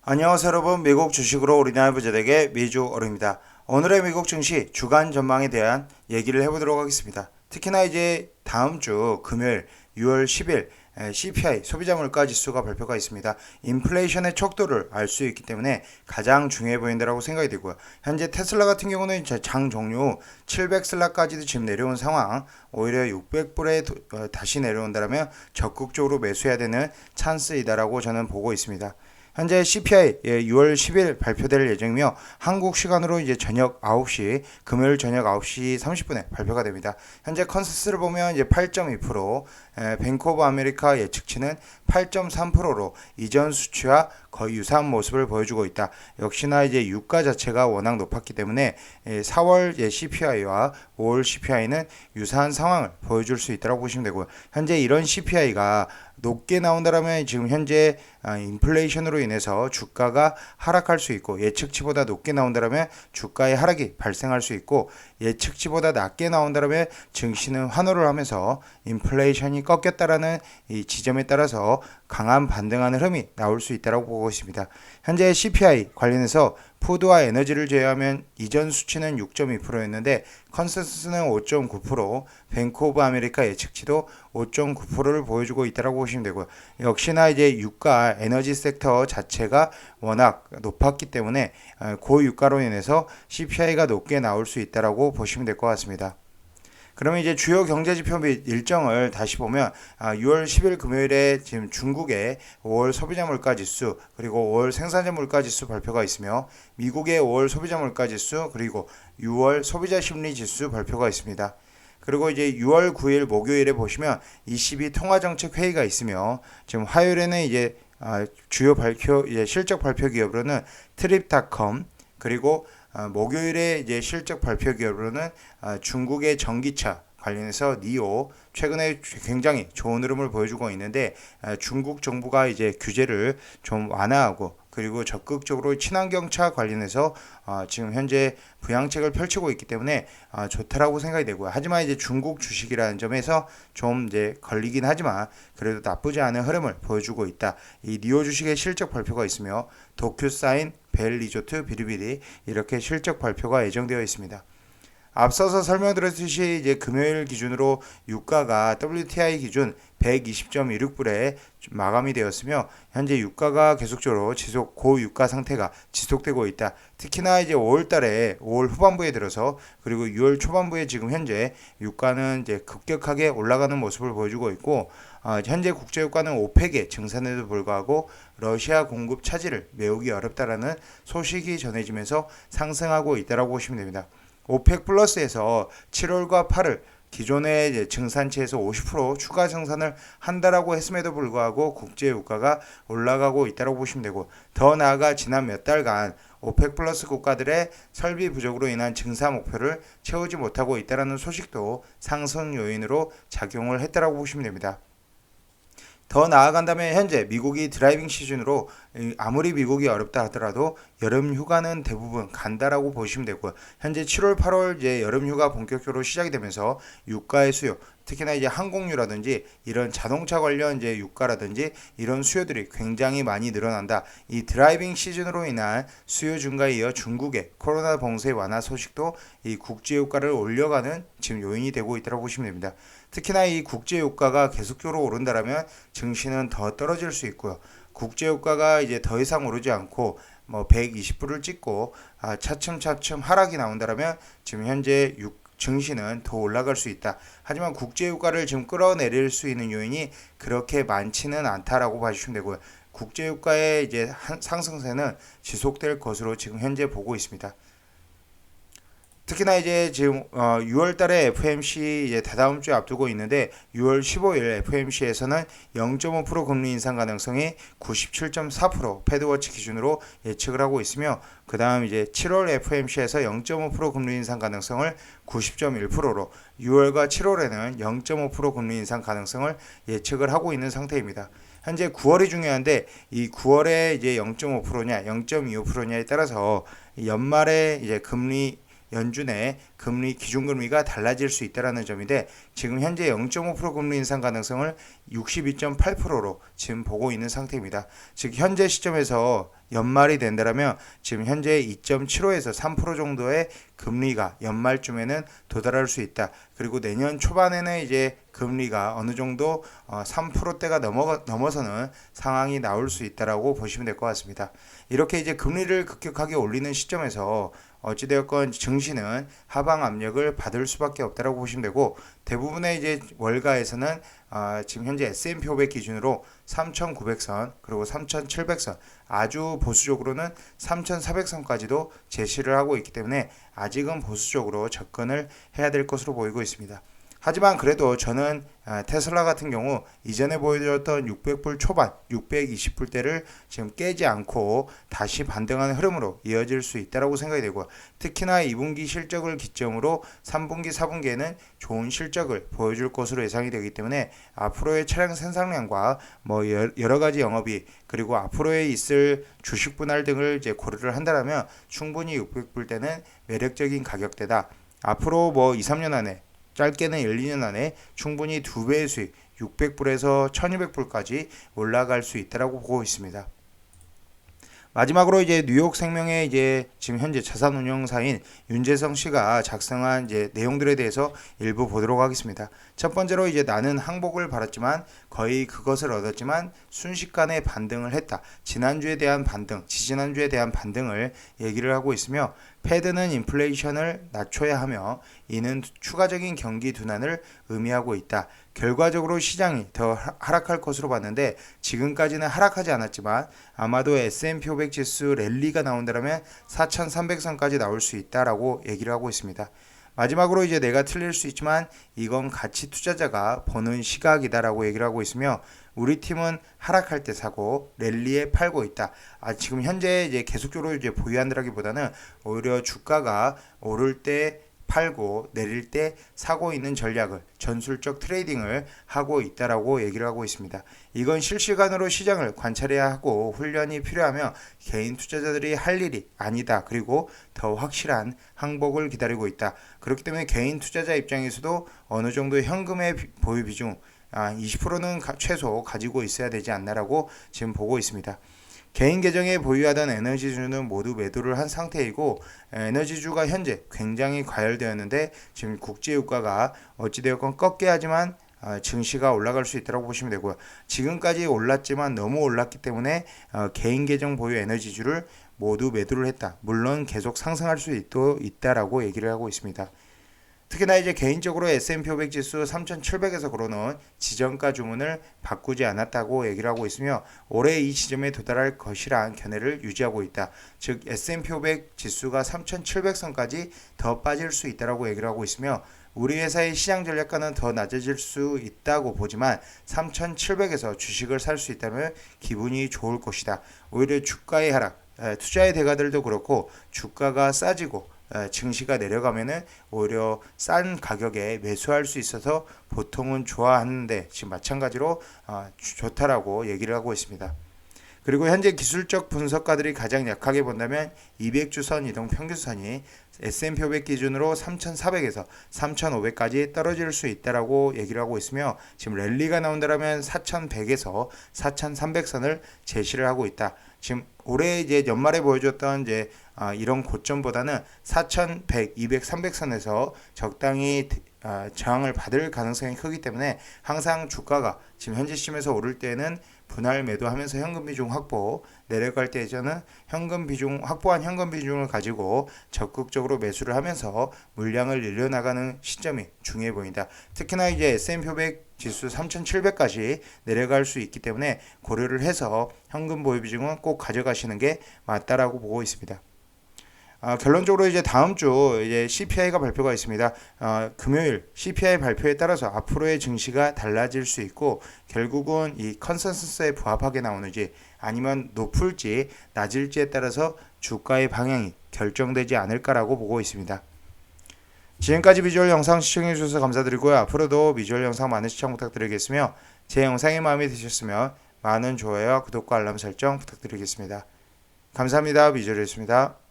안녕하세요 여러분, 미국 주식으로 우리나라 부자되게 미주얼입니다. 오늘의 미국 증시 주간 전망에 대한 얘기를 해보도록 하겠습니다. 특히나 이제 다음 주 금요일 6월 10일 CPI 소비자 물가 지수가 발표가 있습니다. 인플레이션의 척도를 알 수 있기 때문에 가장 중요해 보인다고 생각이 되고요. 현재 테슬라 같은 경우는 장 종료 700슬라까지도 지금 내려온 상황, 오히려 600불에 다시 내려온다면 적극적으로 매수해야 되는 찬스이다라고 저는 보고 있습니다. 현재 CPI 6월 10일 발표될 예정이며 한국 시간으로 이제 저녁 9시 금요일 저녁 9시 30분에 발표가 됩니다. 현재 컨센서스를 보면 이제 8.2%, 뱅크 오브 아메리카 예측치는 8.3%로 이전 수치와 거의 유사한 모습을 보여주고 있다. 역시나 이제 유가 자체가 워낙 높았기 때문에 4월 CPI와 5월 CPI는 유사한 상황을 보여줄 수 있다고 보시면 되고요. 현재 이런 CPI가 높게 나온다면 지금 현재 인플레이션으로 인해서 주가가 하락할 수 있고, 예측치보다 높게 나온다면 주가의 하락이 발생할 수 있고, 예측치보다 낮게 나온다면 증시는 환호를 하면서 인플레이션이 꺾였다라는 이 지점에 따라서 강한 반등하는 흐름이 나올 수 있다고 보고 있습니다. 현재 CPI 관련해서 푸드와 에너지를 제외하면 이전 수치는 6.2%였는데 컨센서스는 5.9%, 뱅크 오브 아메리카 예측치도 5.9%를 보여주고 있다고 보시면 되고요. 역시나 이제 유가 에너지 섹터 자체가 워낙 높았기 때문에 고유가로 인해서 CPI가 높게 나올 수 있다고 보시면 될 것 같습니다. 그러면 이제 주요 경제지표 및 일정을 다시 보면 6월 10일 금요일에 지금 중국의 5월 소비자 물가지수, 그리고 5월 생산자 물가지수 발표가 있으며 미국의 5월 소비자 물가지수, 그리고 6월 소비자 심리지수 발표가 있습니다. 그리고 이제 6월 9일 목요일에 보시면 ECB 통화정책 회의가 있으며, 지금 화요일에는 이제 주요 실적 발표 기업으로는 트립닷컴, 그리고 목요일에 이제 실적 발표 기업으로는 중국의 전기차 관련해서 니오 최근에 굉장히 좋은 흐름을 보여주고 있는데, 중국 정부가 이제 규제를 좀 완화하고, 그리고 적극적으로 친환경차 관련해서 지금 현재 부양책을 펼치고 있기 때문에 좋다라고 생각이 되고요. 하지만 이제 중국 주식이라는 점에서 좀 이제 걸리긴 하지만 그래도 나쁘지 않은 흐름을 보여주고 있다. 이 니오 주식의 실적 발표가 있으며 도큐사인, 벨 리조트, 비리비리 이렇게 실적 발표가 예정되어 있습니다. 앞서서 설명드렸듯이 이제 금요일 기준으로 유가가 WTI 기준 120.16불에 마감이 되었으며, 현재 유가가 계속적으로 고유가 상태가 지속되고 있다. 특히나 이제 5월달에 5월 후반부에 들어서, 그리고 6월 초반부에 지금 현재 유가는 이제 급격하게 올라가는 모습을 보여주고 있고, 현재 국제 유가는 오펙의 증산에도 불구하고 러시아 공급 차질을 메우기 어렵다라는 소식이 전해지면서 상승하고 있다라고 보시면 됩니다. 오펙 플러스에서 7월과 8월 기존의 이제 증산치에서 50% 추가 증산을 한다라고 했음에도 불구하고 국제 유가가 올라가고 있다고 보시면 되고, 더 나아가 지난 몇 달간 오펙 플러스 국가들의 설비 부족으로 인한 증사 목표를 채우지 못하고 있다는 소식도 상승 요인으로 작용을 했다고 보시면 됩니다. 더 나아간다면 현재 미국이 드라이빙 시즌으로, 아무리 미국이 어렵다 하더라도 여름 휴가는 대부분 간다라고 보시면 되고요. 현재 7월, 8월 이제 여름 휴가 본격적으로 시작이 되면서 유가의 수요, 특히나 이제 항공유라든지 이런 자동차 관련 이제 유가라든지 이런 수요들이 굉장히 많이 늘어난다. 이 드라이빙 시즌으로 인한 수요 증가에 이어 중국의 코로나 봉쇄 완화 소식도 이 국제 유가를 올려가는 지금 요인이 되고 있다고 보시면 됩니다. 특히나 이 국제 유가가 계속적으로 오른다라면 증시는 더 떨어질 수 있고요. 국제 유가가 이제 더 이상 오르지 않고 120불을 찍고 차츰차츰 하락이 나온다라면 지금 현재 증시는 더 올라갈 수 있다. 하지만 국제 유가를 지금 끌어내릴 수 있는 요인이 그렇게 많지는 않다라고 봐주시면 되고요. 국제 유가의 이제 상승세는 지속될 것으로 지금 현재 보고 있습니다. 특히나 이제 지금 6월 달에 FOMC 이제 다다음 주에 앞두고 있는데, 6월 15일 FOMC에서는 0.5% 금리 인상 가능성이 97.4% 패드워치 기준으로 예측을 하고 있으며, 그 다음 이제 7월 FOMC에서 0.5% 금리 인상 가능성을 90.1%로, 6월과 7월에는 0.5% 금리 인상 가능성을 예측을 하고 있는 상태입니다. 현재 9월이 중요한데, 이 9월에 이제 0.5%냐 0.25%냐에 따라서 연말에 이제 연준의 금리 기준금리가 달라질 수 있다는 점인데, 지금 현재 0.5% 금리 인상 가능성을 62.8%로 지금 보고 있는 상태입니다. 즉 현재 시점에서 연말이 된다면 지금 현재 2.75에서 3% 정도의 금리가 연말쯤에는 도달할 수 있다. 그리고 내년 초반에는 이제 금리가 어느 정도 3%대가 넘어서는 상황이 나올 수 있다라고 보시면 될 것 같습니다. 이렇게 이제 금리를 급격하게 올리는 시점에서 어찌되었건 증시는 하방 압력을 받을 수밖에 없다라고 보시면 되고, 대부분의 이제 월가에서는 지금 현재 S&P 500 기준으로 3,900선 그리고 3,700선, 아주 보수적으로는 3,400선까지도 제시를 하고 있기 때문에 아직은 보수적으로 접근을 해야 될 것으로 보이고 있습니다. 하지만 그래도 저는 테슬라 같은 경우 이전에 보여줬던 600불 초반, 620불대를 지금 깨지 않고 다시 반등하는 흐름으로 이어질 수 있다고 생각이 되고, 특히나 2분기 실적을 기점으로 3분기, 4분기에는 좋은 실적을 보여줄 것으로 예상이 되기 때문에 앞으로의 차량 생산량과 뭐 여러 가지 영업이, 그리고 앞으로에 있을 주식 분할 등을 이제 고려를 한다면 충분히 600불대는 매력적인 가격대다. 앞으로 뭐 2, 3년 안에, 짧게는 1, 2년 안에 충분히 2배의 수익, 600불에서 1200불까지 올라갈 수 있다라고 보고 있습니다. 마지막으로 이제 뉴욕생명의 이제 지금 현재 자산운용사인 윤재성 씨가 작성한 이제 내용들에 대해서 일부 보도록 하겠습니다. 첫 번째로 이제 나는 항복을 받았지만 거의 그것을 얻었지만 순식간에 반등을 했다. 지난주에 대한 반등, 지지난주에 대한 반등을 얘기를 하고 있으며, 패드는 인플레이션을 낮춰야 하며 이는 추가적인 경기 둔환을 의미하고 있다. 결과적으로 시장이 더 하락할 것으로 봤는데 지금까지는 하락하지 않았지만 아마도 S&P 500 지수 랠리가 나온다면 4,300선까지 나올 수 있다라고 얘기를 하고 있습니다. 마지막으로 이제 내가 틀릴 수 있지만 이건 가치 투자자가 보는 시각이다라고 얘기를 하고 있으며, 우리 팀은 하락할 때 사고 랠리에 팔고 있다. 지금 현재 이제 계속적으로 이제 보유한다기보다는 오히려 주가가 오를 때 팔고 내릴 때 사고 있는 전략을, 전술적 트레이딩을 하고 있다라고 얘기를 하고 있습니다. 이건 실시간으로 시장을 관찰해야 하고 훈련이 필요하며 개인 투자자들이 할 일이 아니다. 그리고 더 확실한 항복을 기다리고 있다. 그렇기 때문에 개인 투자자 입장에서도 어느 정도 현금의 보유 비중 20%는 최소 가지고 있어야 되지 않나라고 지금 보고 있습니다. 개인 계정에 보유하던 에너지주는 모두 매도를 한 상태이고, 에너지주가 현재 굉장히 과열되었는데 지금 국제유가가 어찌되었건 꺾게 하지만 증시가 올라갈 수 있다고 보시면 되고요. 지금까지 올랐지만 너무 올랐기 때문에 개인 계정 보유 에너지주를 모두 매도를 했다. 물론 계속 상승할 수 있다라고 얘기를 하고 있습니다. 특히나 이제 개인적으로 S&P 500 지수 3,700에서 걸어놓은 지정가 주문을 바꾸지 않았다고 얘기를 하고 있으며, 올해 이 지점에 도달할 것이란 견해를 유지하고 있다. 즉 S&P 500 지수가 3,700선까지 더 빠질 수 있다고 얘기를 하고 있으며, 우리 회사의 시장 전략가는 더 낮아질 수 있다고 보지만 3,700에서 주식을 살 수 있다면 기분이 좋을 것이다. 오히려 주가의 하락, 투자의 대가들도 그렇고 주가가 싸지고 증시가 내려가면은 오히려 싼 가격에 매수할 수 있어서 보통은 좋아하는데 지금 마찬가지로 좋다라고 얘기를 하고 있습니다. 그리고 현재 기술적 분석가들이 가장 약하게 본다면 200주선 이동 평균선이 S&P 500 기준으로 3,400에서 3,500까지 떨어질 수 있다라고 얘기를 하고 있으며, 지금 랠리가 나온다면 4,100에서 4,300선을 제시를 하고 있다. 지금 올해 이제 연말에 보여줬던 이제 이런 고점보다는 4,100, 200, 300선에서 적당히 저항을 받을 가능성이 크기 때문에 항상 주가가 지금 현재 시점에서 오를 때는 분할 매도하면서 현금 비중 확보, 내려갈 때 저는 확보한 현금 비중을 가지고 적극적으로 매수를 하면서 물량을 늘려나가는 시점이 중요해 보인다. 특히나 이제 S&P 500 지수 3,700까지 내려갈 수 있기 때문에 고려를 해서 현금 보유 비중은 꼭 가져가시는 게 맞다라고 보고 있습니다. 결론적으로 이제 다음 주 이제 CPI가 발표가 있습니다. 금요일 CPI 발표에 따라서 앞으로의 증시가 달라질 수 있고, 결국은 이 컨센서스에 부합하게 나오는지 아니면 높을지 낮을지에 따라서 주가의 방향이 결정되지 않을까라고 보고 있습니다. 지금까지 비주얼 영상 시청해 주셔서 감사드리고요. 앞으로도 비주얼 영상 많은 시청 부탁드리겠으며, 제 영상이 마음에 드셨으면 많은 좋아요와 구독과 알람 설정 부탁드리겠습니다. 감사합니다. 비주얼이었습니다.